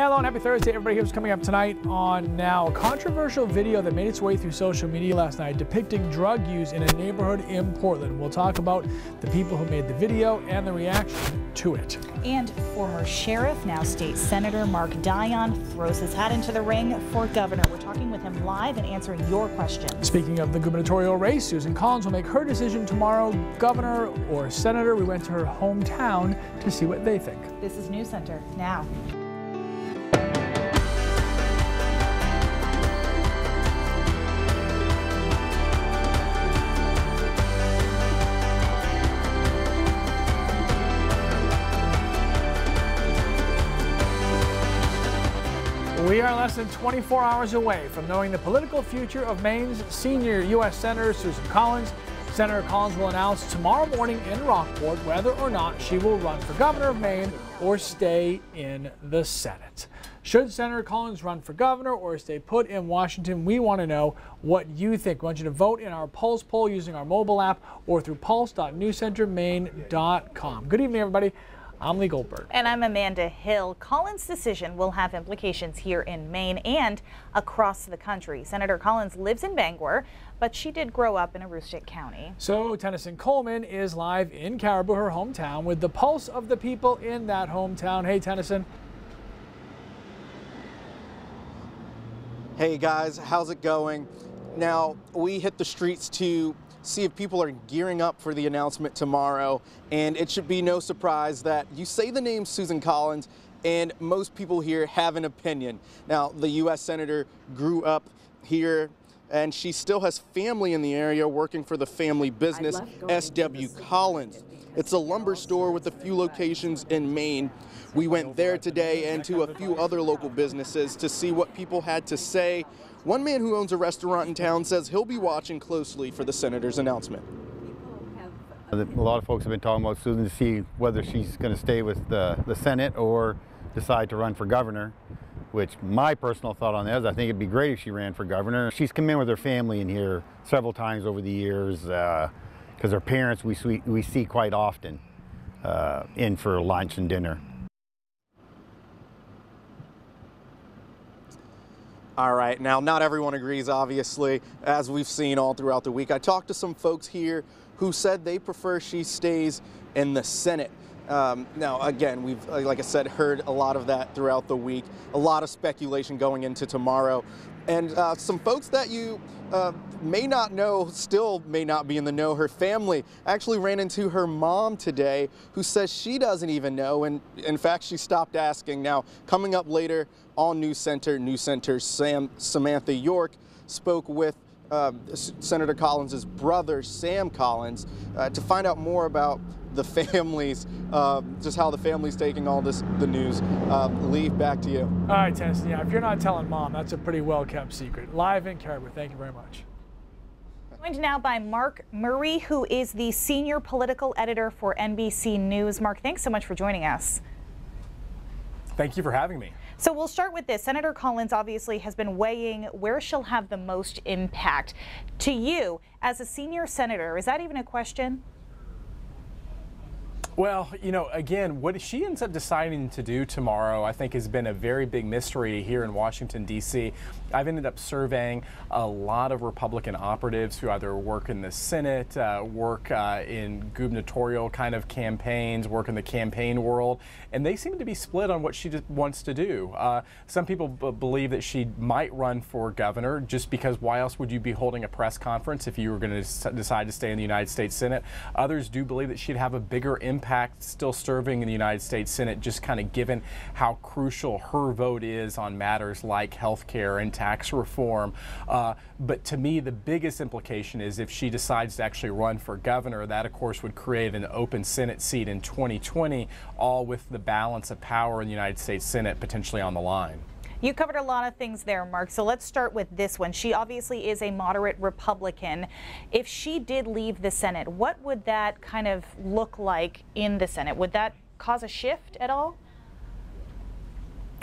Hello and happy Thursday, everybody. Here's what's coming up tonight on Now. A controversial video that made its way through social media last night depicting drug use in a neighborhood in Portland. We'll talk about the people who made the video and the reaction to it. And former sheriff, now state senator Mark Dion throws his hat into the ring for governor. We're talking with him live and answering your questions. Speaking of the gubernatorial race, Susan Collins will make her decision tomorrow, governor or senator. We went to her hometown to see what they think. This is News Center now. We are less than 24 hours away from knowing the political future of Maine's senior U.S. Senator Susan Collins. Senator Collins will announce tomorrow morning in Rockport whether or not she will run for governor of Maine or stay in the Senate. Should Senator Collins run for governor or stay put in Washington? We want to know what you think. We want you to vote in our Pulse poll using our mobile app or through pulse.newscentermaine.com. Good evening, everybody. I'm Lee Goldberg. And I'm Amanda Hill. Collins' decision will have implications here in Maine and across the country. Senator Collins lives in Bangor, but she did grow up in Aroostook County. So Tennyson Coleman is live in Caribou, her hometown, with the pulse of the people in that hometown. Hey, Tennyson. Hey guys, how's it going? Now, we hit the streets to see if people are gearing up for the announcement tomorrow, and it should be no surprise that you say the name Susan Collins and most people here have an opinion. Now, the U.S. Senator grew up here and she still has family in the area working for the family business S.W. Collins. It's a lumber store with a few locations in Maine. We went there today and to a few other local businesses to see what people had to say. One man who owns a restaurant in town says he'll be watching closely for the senator's announcement. A lot of folks have been talking about Susan to see whether she's going to stay with the Senate or decide to run for governor, which my personal thought on that is I think it'd be great if she ran for governor. She's come in with her family in here several times over the years because her parents we see quite often in for lunch and dinner. All right, now not everyone agrees, obviously, as we've seen all throughout the week. I talked to some folks here who said they prefer she stays in the Senate. Now, again, we've, like I said, heard a lot of that throughout the week, a lot of speculation going into tomorrow. And some folks that you may not know, still may not be in the know. Her family actually ran into her mom today, who says she doesn't even know, and in fact she stopped asking. Now, coming up later on News Center's Samantha York spoke with Senator Collins' brother, Sam Collins, to find out more about the families, just how the family's taking all the news. Lee, back to you. All right, Tennyson. Yeah, if you're not telling Mom, that's a pretty well-kept secret. Live in Caribou. Thank you very much. Joined now by Mark Murray, who is the senior political editor for NBC News. Mark, thanks so much for joining us. Thank you for having me. So we'll start with this. Senator Collins obviously has been weighing where she'll have the most impact. To you, as a senior senator, is that even a question? Well, you know, again, what she ends up deciding to do tomorrow, I think, has been a very big mystery here in Washington, D.C. I've ended up surveying a lot of Republican operatives who either work in the Senate, work in gubernatorial kind of campaigns, work in the campaign world, and they seem to be split on what she wants to do. Some people believe that she might run for governor just because why else would you be holding a press conference if you were going to decide to stay in the United States Senate? Others do believe that she'd have a bigger impact still serving in the United States Senate, just kind of given how crucial her vote is on matters like health care and tax reform. But to me, the biggest implication is if she decides to actually run for governor, that of course would create an open Senate seat in 2020, all with the balance of power in the United States Senate potentially on the line. You covered a lot of things there, Mark, so let's start with this one. She obviously is a moderate Republican. If she did leave the Senate, what would that kind of look like in the Senate? Would that cause a shift at all?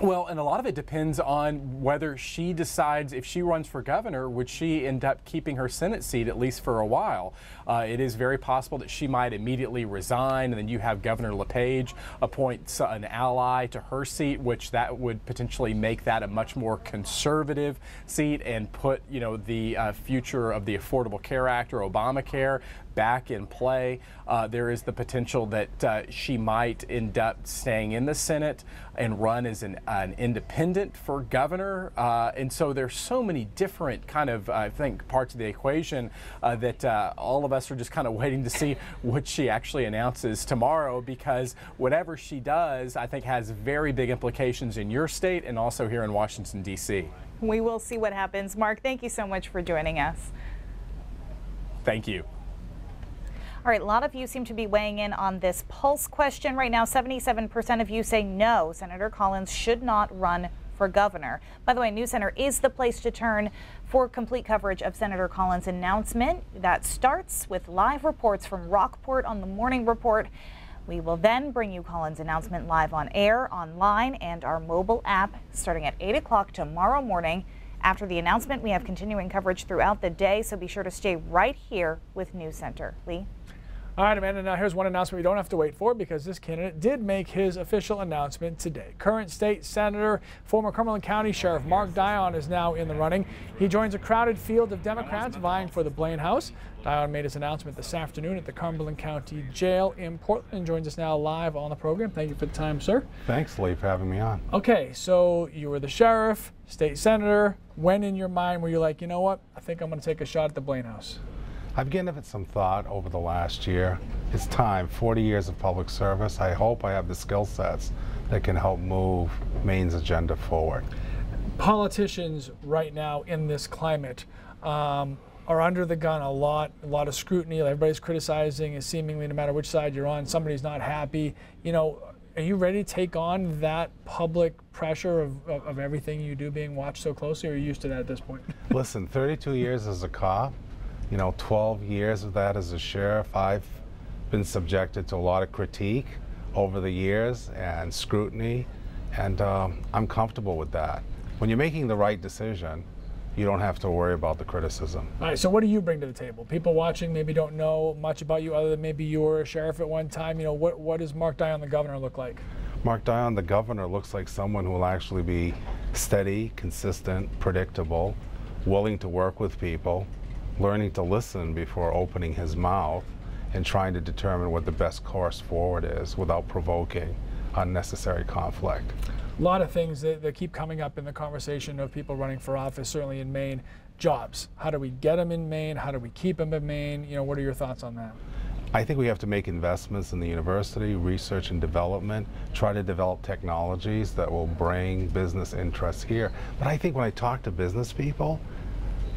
Well, and a lot of it depends on whether she decides, if she runs for governor, would she end up keeping her Senate seat at least for a while? It is very possible that she might immediately resign, and then you have Governor LePage appoint an ally to her seat, which that would potentially make that a much more conservative seat and put, you know, the future of the Affordable Care Act or Obamacare back in play. There is the potential that she might end up staying in the Senate and run as an independent for governor. And so there's so many different kind of, I think, parts of the equation that all of us are just kind of waiting to see what she actually announces tomorrow, because whatever she does, I think, has very big implications in your state and also here in Washington, D.C. We will see what happens. Mark, thank you so much for joining us. Thank you. All right, a lot of you seem to be weighing in on this pulse question right now. 77% of you say no, Senator Collins should not run for governor. By the way, News Center is the place to turn for complete coverage of Senator Collins' announcement. That starts with live reports from Rockport on the Morning Report. We will then bring you Collins' announcement live on air, online, and our mobile app starting at 8 o'clock tomorrow morning. After the announcement, we have continuing coverage throughout the day, so be sure to stay right here with News Center. Lee? All right, Amanda, now here's one announcement we don't have to wait for, because this candidate did make his official announcement today. Current state senator, former Cumberland County Sheriff Mark Dion is now in the running. He joins a crowded field of Democrats vying for the Blaine House. Dion made his announcement this afternoon at the Cumberland County Jail in Portland. Joins us now live on the program. Thank you for the time, sir. Thanks, Lee, for having me on. Okay, so you were the sheriff, state senator. When in your mind were you like, you know what, I think I'm going to take a shot at the Blaine House? I've given it some thought over the last year. It's time, 40 years of public service. I hope I have the skill sets that can help move Maine's agenda forward. Politicians right now in this climate are under the gun a lot of scrutiny. Everybody's criticizing, and seemingly no matter which side you're on, somebody's not happy. You know, are you ready to take on that public pressure of everything you do being watched so closely, or are you used to that at this point? Listen, 32 years as a cop, you know, 12 years of that as a sheriff. I've been subjected to a lot of critique over the years and scrutiny, and I'm comfortable with that. When you're making the right decision, you don't have to worry about the criticism. All right, so what do you bring to the table? People watching maybe don't know much about you other than maybe you were a sheriff at one time. You know, what does Mark Dion, the governor, look like? Mark Dion, the governor, looks like someone who will actually be steady, consistent, predictable, willing to work with people, learning to listen before opening his mouth, and trying to determine what the best course forward is without provoking unnecessary conflict. A lot of things that keep coming up in the conversation of people running for office, certainly in Maine. Jobs. How do we get them in Maine? How do we keep them in Maine? You know, what are your thoughts on that? I think we have to make investments in the university, research and development, try to develop technologies that will bring business interests here. But I think when I talk to business people,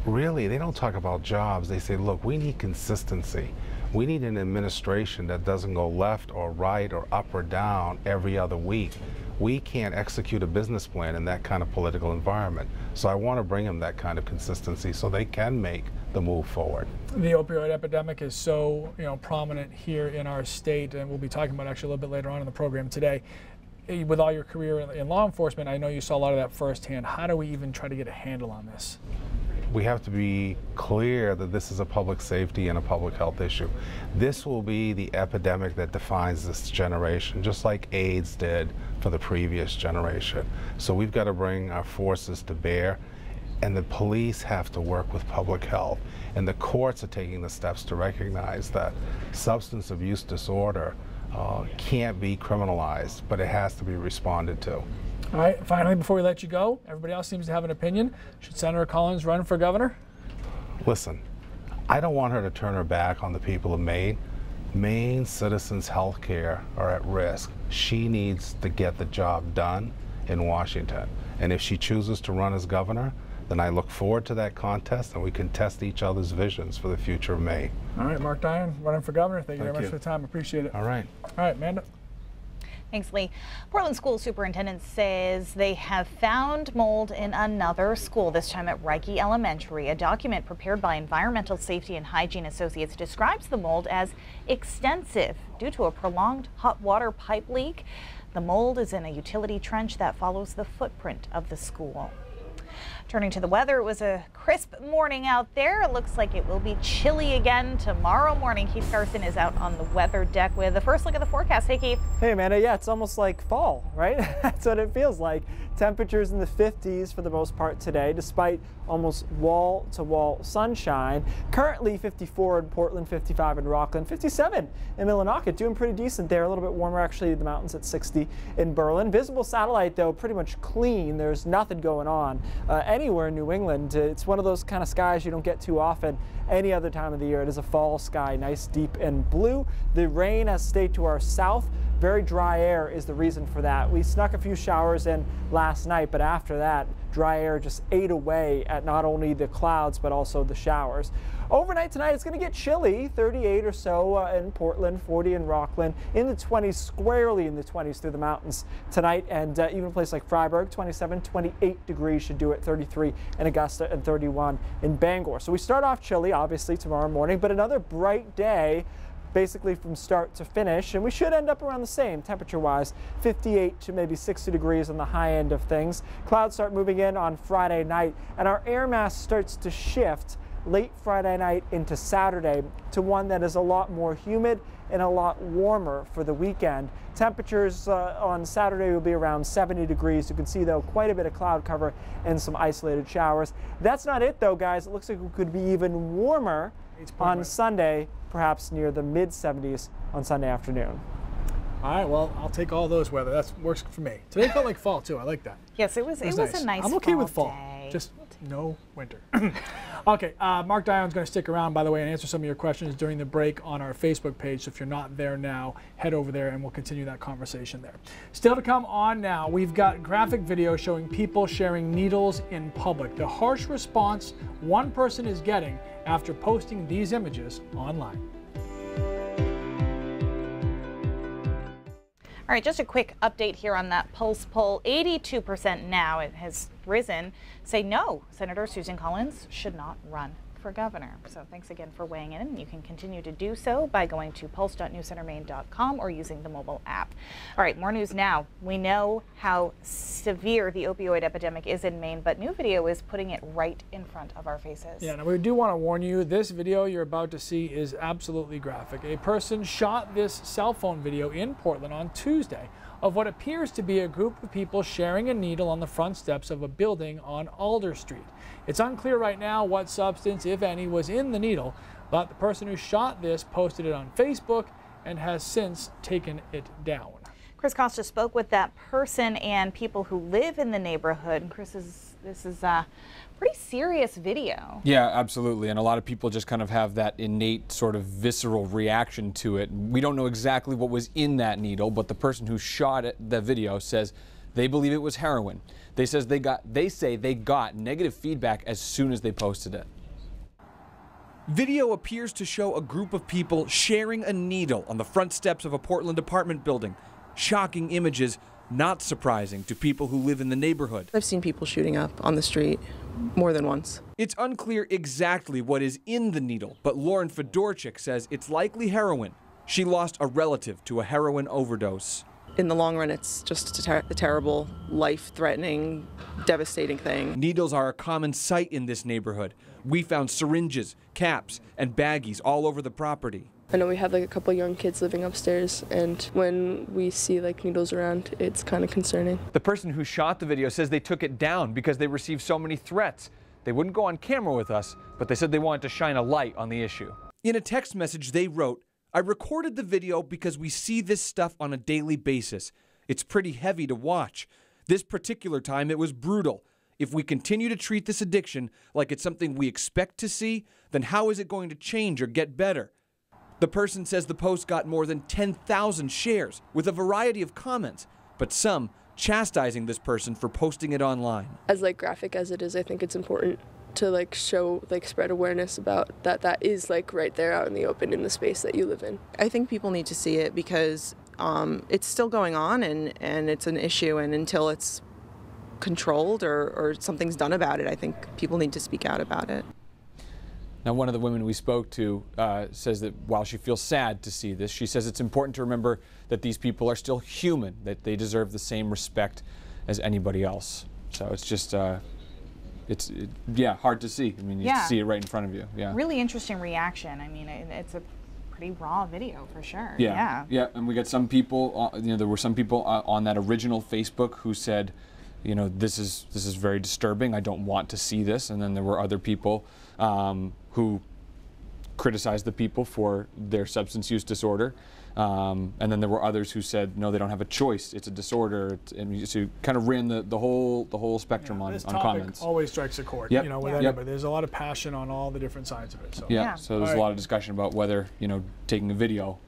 really, they don't talk about jobs. They say, look, we need consistency. We need an administration that doesn't go left or right or up or down every other week. We can't execute a business plan in that kind of political environment. So I want to bring them that kind of consistency so they can make the move forward. The opioid epidemic is so, you know, prominent here in our state, and we'll be talking about actually a little bit later on in the program today. With all your career in law enforcement, I know you saw a lot of that firsthand. How do we even try to get a handle on this? We have to be clear that this is a public safety and a public health issue. This will be the epidemic that defines this generation, just like AIDS did for the previous generation. So we've got to bring our forces to bear, and the police have to work with public health. And the courts are taking the steps to recognize that substance abuse disorder can't be criminalized, but it has to be responded to. All right, finally, before we let you go, everybody else seems to have an opinion. Should Senator Collins run for governor? Listen, I don't want her to turn her back on the people of Maine. Maine citizens' health care are at risk. She needs to get the job done in Washington. And if she chooses to run as governor, then I look forward to that contest, and we can test each other's visions for the future of Maine. All right, Mark Dion, running for governor. Thank you very much for the time. Appreciate it. All right. All right, Amanda. Thanks, Lee. Portland School Superintendent says they have found mold in another school, this time at Reiki Elementary. A document prepared by Environmental Safety and Hygiene Associates describes the mold as extensive due to a prolonged hot water pipe leak. The mold is in a utility trench that follows the footprint of the school. Turning to the weather, it was a crisp morning out there. It looks like it will be chilly again tomorrow morning. Keith Carson is out on the weather deck with the first look at the forecast. Hey, Keith. Hey, Amanda. Yeah, it's almost like fall, right? That's what it feels like. Temperatures in the 50s for the most part today, despite almost wall-to-wall sunshine. Currently 54 in Portland, 55 in Rockland, 57 in Millinocket. Doing pretty decent there. A little bit warmer actually in the mountains at 60 in Berlin. Visible satellite though pretty much clean. There's nothing going on anywhere in New England. It's one of those kind of skies you don't get too often any other time of the year. It is a fall sky, nice deep and blue. The rain has stayed to our south. Very dry air is the reason for that. We snuck a few showers in last night, but after that, dry air just ate away at not only the clouds, but also the showers. Overnight tonight, it's going to get chilly, 38 or so in Portland, 40 in Rockland, in the 20s, squarely in the 20s through the mountains tonight, and even a place like Freiburg, 27, 28 degrees should do it, 33 in Augusta and 31 in Bangor. So we start off chilly, obviously, tomorrow morning, but another bright day, basically from start to finish, and we should end up around the same temperature-wise, 58 to maybe 60 degrees on the high end of things. Clouds start moving in on Friday night, and our air mass starts to shift late Friday night into Saturday to one that is a lot more humid and a lot warmer for the weekend. Temperatures on Saturday will be around 70 degrees. You can see though quite a bit of cloud cover and some isolated showers. That's not it though, guys. It looks like it could be even warmer on Sunday, perhaps near the mid-70s on Sunday afternoon. All right, well, I'll take all those weather. That works for me. Today felt like fall too. I like that. Yes, it was a nice I'm okay with fall. Day. Just no winter. Okay, Mark Dion's going to stick around, by the way, and answer some of your questions during the break on our Facebook page. So if you're not there now, head over there and we'll continue that conversation there. Still to come on now, we've got graphic video showing people sharing needles in public. The harsh response one person is getting after posting these images online. All right, just a quick update here on that Pulse poll. 82% now, it has risen, say no, Senator Susan Collins should not run for governor. So thanks again for weighing in. You can continue to do so by going to pulse.newscentermaine.com or using the mobile app. All right, more news now. We know how severe the opioid epidemic is in Maine, but new video is putting it right in front of our faces. Yeah, now we do want to warn you, this video you're about to see is absolutely graphic. A person shot this cell phone video in Portland on Tuesday of what appears to be a group of people sharing a needle on the front steps of a building on Alder Street. It's unclear right now what substance, if any, was in the needle, but the person who shot this posted it on Facebook and has since taken it down. Chris Costa spoke with that person and people who live in the neighborhood. Chris, this is a pretty serious video. Yeah, absolutely. And a lot of people just kind of have that innate sort of visceral reaction to it. We don't know exactly what was in that needle, but the person who shot it, the video says they believe it was heroin. They say they got negative feedback as soon as they posted it. Video appears to show a group of people sharing a needle on the front steps of a Portland apartment building. Shocking images, not surprising to people who live in the neighborhood. I've seen people shooting up on the street more than once. It's unclear exactly what is in the needle, but Lauren Fedorchik says it's likely heroin. She lost a relative to a heroin overdose. In the long run, it's just a terrible, life-threatening, devastating thing. Needles are a common sight in this neighborhood. We found syringes, caps, and baggies all over the property. I know we have like a couple young kids living upstairs, and when we see like needles around, it's kind of concerning. The person who shot the video says they took it down because they received so many threats. They wouldn't go on camera with us, but they said they wanted to shine a light on the issue. In a text message they wrote, "I recorded the video because we see this stuff on a daily basis. It's pretty heavy to watch. This particular time it was brutal. If we continue to treat this addiction like it's something we expect to see, then how is it going to change or get better?" The person says the post got more than 10,000 shares with a variety of comments, but some chastising this person for posting it online. As like graphic as it is, I think it's important to like show, like spread awareness about that is like right there out in the open in the space that you live in. I think people need to see it because it's still going on and it's an issue, and until it's controlled or something's done about it, I think people need to speak out about it. Now, one of the women we spoke to says that while she feels sad to see this, she says it's important to remember that these people are still human, that they deserve the same respect as anybody else. So it's just, yeah, hard to see. I mean, you see it right in front of you. Yeah. Really interesting reaction. I mean, it's a pretty raw video for sure. Yeah. And we got some people, there were some people on that original Facebook who said, this is very disturbing. I don't want to see this. And then there were other people who criticized the people for their substance use disorder. And then there were others who said, no, they don't have a choice. It's a disorder. And so you kind of ran the whole spectrum on comments. Always strikes a chord, with anybody. There's a lot of passion on all the different sides of it. So. So there's a lot of discussion about whether, taking a video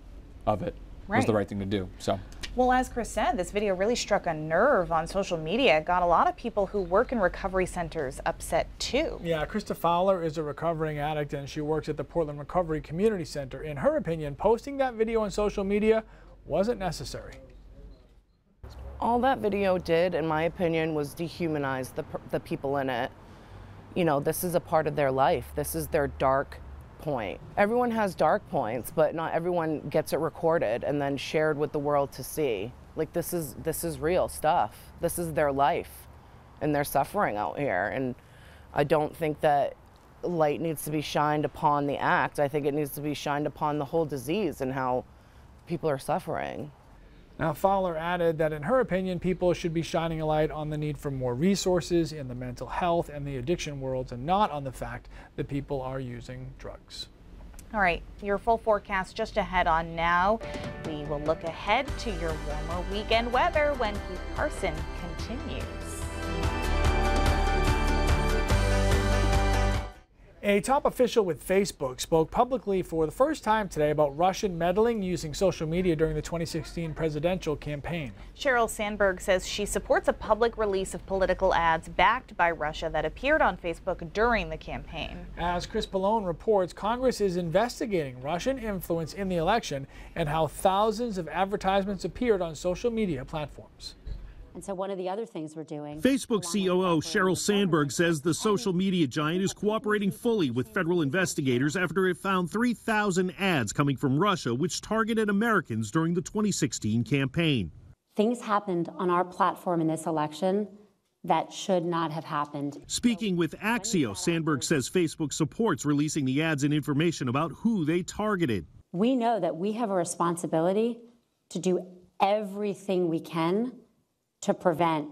of it was the right thing to do. So. Well, as Chris said, this video really struck a nerve on social media. It got a lot of people who work in recovery centers upset too. Yeah, Krista Fowler is a recovering addict and she works at the Portland Recovery Community Center. In her opinion, posting that video on social media wasn't necessary. All that video did, in my opinion, was dehumanize the people in it. This is a part of their life. This is their dark point. Everyone has dark points, but not everyone gets it recorded and then shared with the world to see. Like, this is real stuff. This is their life and their suffering out here. And I don't think that light needs to be shined upon the act. I think it needs to be shined upon the whole disease and how people are suffering. Now, Fowler added that in her opinion, people should be shining a light on the need for more resources in the mental health and the addiction worlds and not on the fact that people are using drugs. All right, your full forecast just ahead on Now. We will look ahead to your warmer weekend weather when Keith Carson continues. A top official with Facebook spoke publicly for the first time today about Russian meddling using social media during the 2016 presidential campaign. Sheryl Sandberg says she supports a public release of political ads backed by Russia that appeared on Facebook during the campaign. As Chris Pallone reports, Congress is investigating Russian influence in the election and how thousands of advertisements appeared on social media platforms. And so one of the other things we're doing... Facebook COO Sheryl Sandberg says the social media giant is cooperating fully with federal investigators after it found 3,000 ads coming from Russia which targeted Americans during the 2016 campaign. Things happened on our platform in this election that should not have happened. Speaking with Axios, Sandberg says Facebook supports releasing the ads and information about who they targeted. We know that we have a responsibility to do everything we can to prevent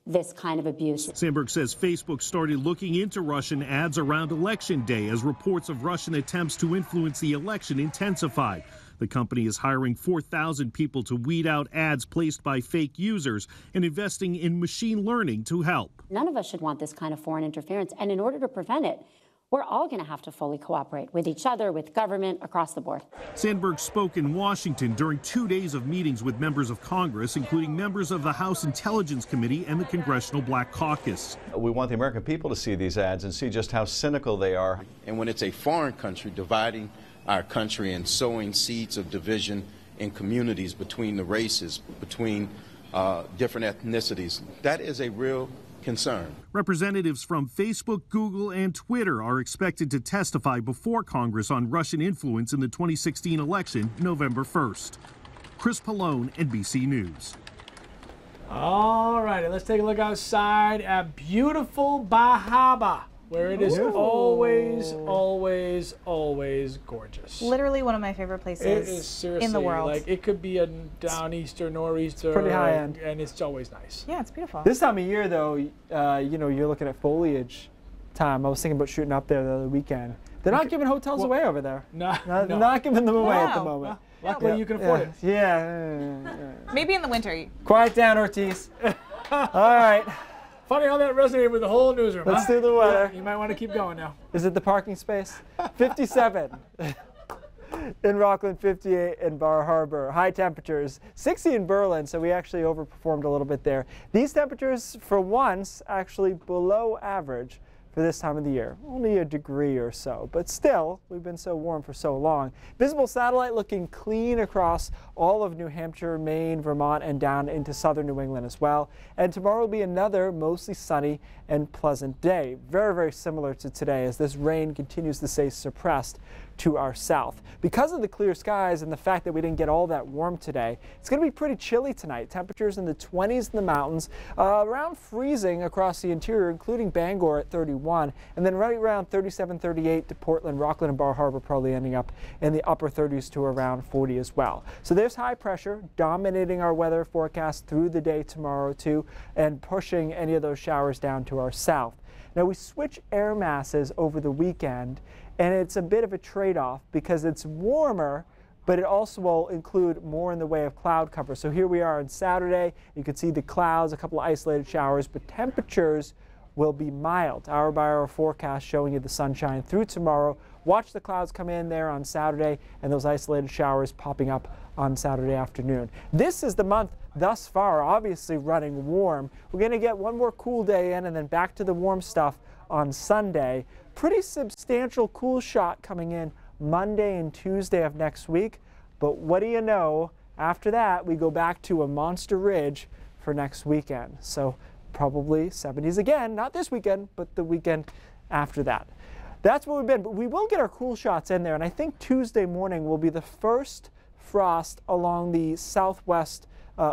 this kind of abuse. Sandberg says Facebook started looking into Russian ads around Election Day as reports of Russian attempts to influence the election intensified. The company is hiring 4,000 people to weed out ads placed by fake users and investing in machine learning to help. None of us should want this kind of foreign interference, and in order to prevent it, we're all going to have to fully cooperate with each other, with government, across the board. Sandberg spoke in Washington during 2 days of meetings with members of Congress, including members of the House Intelligence Committee and the Congressional Black Caucus. We want the American people to see these ads and see just how cynical they are. And when it's a foreign country dividing our country and sowing seeds of division in communities between the races, between different ethnicities, that is a real concern. Representatives from Facebook, Google, and Twitter are expected to testify before Congress on Russian influence in the 2016 election, November 1st. Chris Pallone, NBC News. All righty, let's take a look outside at beautiful Bahama, where it is always gorgeous. Literally one of my favorite places it is seriously, in the world. Like, it could be a downeaster, nor'easter. Pretty high end. And it's always nice. Yeah, it's beautiful. This time of year, though, you're looking at foliage time. I was thinking about shooting up there the other weekend. They're not giving hotels away over there. No. Not giving them away at the moment. Luckily, you can afford it. Yeah. Maybe in the winter. Quiet down, Ortiz. All right. Funny how that resonated with the whole newsroom. Let's do the weather. You might want to keep going now. Is it the parking space? 57 in Rockland, 58 in Bar Harbor. High temperatures, 60 in Berlin, so we actually overperformed a little bit there. These temperatures, for once, actually below average for this time of the year. Only a degree or so, but still, we've been so warm for so long. Visible satellite looking clean across all of New Hampshire, Maine, Vermont, and down into southern New England as well. And tomorrow will be another mostly sunny and pleasant day. Very, very similar to today as this rain continues to stay suppressed to our south. Because of the clear skies and the fact that we didn't get all that warm today, it's going to be pretty chilly tonight. Temperatures in the 20s in the mountains, around freezing across the interior, including Bangor at 31, and then right around 37, 38 to Portland, Rockland, and Bar Harbor, probably ending up in the upper 30s to around 40 as well. So there's high pressure dominating our weather forecast through the day tomorrow too, and pushing any of those showers down to our south. Now we switch air masses over the weekend, and it's a bit of a trade-off because it's warmer, but it also will include more in the way of cloud cover. So here we are on Saturday. You can see the clouds, a couple of isolated showers, but temperatures will be mild. Hour by hour forecast showing you the sunshine through tomorrow. Watch the clouds come in there on Saturday and those isolated showers popping up on Saturday afternoon. This is the month thus far, obviously running warm. We're going to get one more cool day in and then back to the warm stuff on Sunday. Pretty substantial cool shot coming in Monday and Tuesday of next week. But what do you know? After that, we go back to a monster ridge for next weekend. So probably 70s again, not this weekend, but the weekend after that. That's where we've been, but we will get our cool shots in there. And I think Tuesday morning will be the first frost along the southwest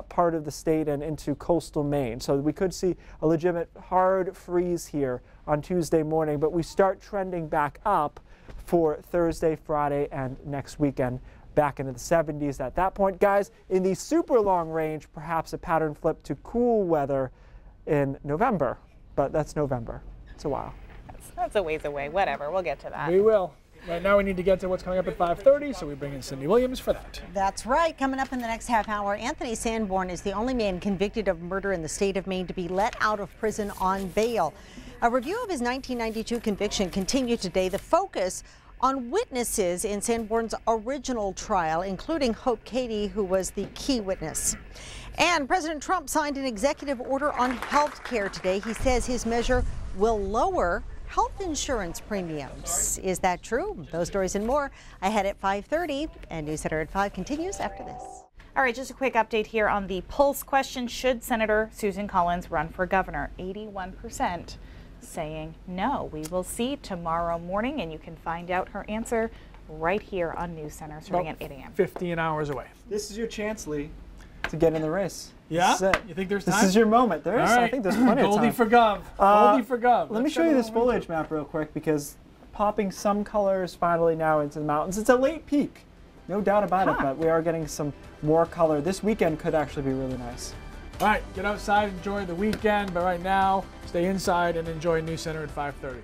part of the state and into coastal Maine. So we could see a legitimate hard freeze here on Tuesday morning, but we start trending back up for Thursday, Friday, and next weekend back into the 70s at that point. Guys, in the super long range, perhaps a pattern flip to cool weather in November, but that's November. It's a while. That's a ways away. Whatever, we'll get to that. We will. Right now we need to get to what's coming up at 5:30, so we bring in Cindy Williams for that. That's right. Coming up in the next half hour, Anthony Sanborn is the only man convicted of murder in the state of Maine to be let out of prison on bail. A review of his 1992 conviction continued today. The focus on witnesses in Sanborn's original trial, including Hope Cady, who was the key witness. And President Trump signed an executive order on health care today. He says his measure will lower health insurance premiums. Is that true? Those stories and more ahead at 5:30, and News Center at 5 continues after this. All right, just a quick update here on the Pulse question. Should Senator Susan Collins run for governor? 81% saying no. We will see tomorrow morning, and you can find out her answer right here on News Center starting at 8 a.m. 15 hours away. This is your chance, Lee, to get in the race. Yeah? This is it. You think there's time? This is your moment. There is. All right. I think there's plenty of time. Goldie for Gov. Goldie for Gov. Let me show you this foliage map real quick because popping some colors finally now into the mountains. It's a late peak, no doubt about it, but we are getting some more color. This weekend could actually be really nice. All right, get outside, enjoy the weekend, but right now, stay inside and enjoy News Center at 5:30.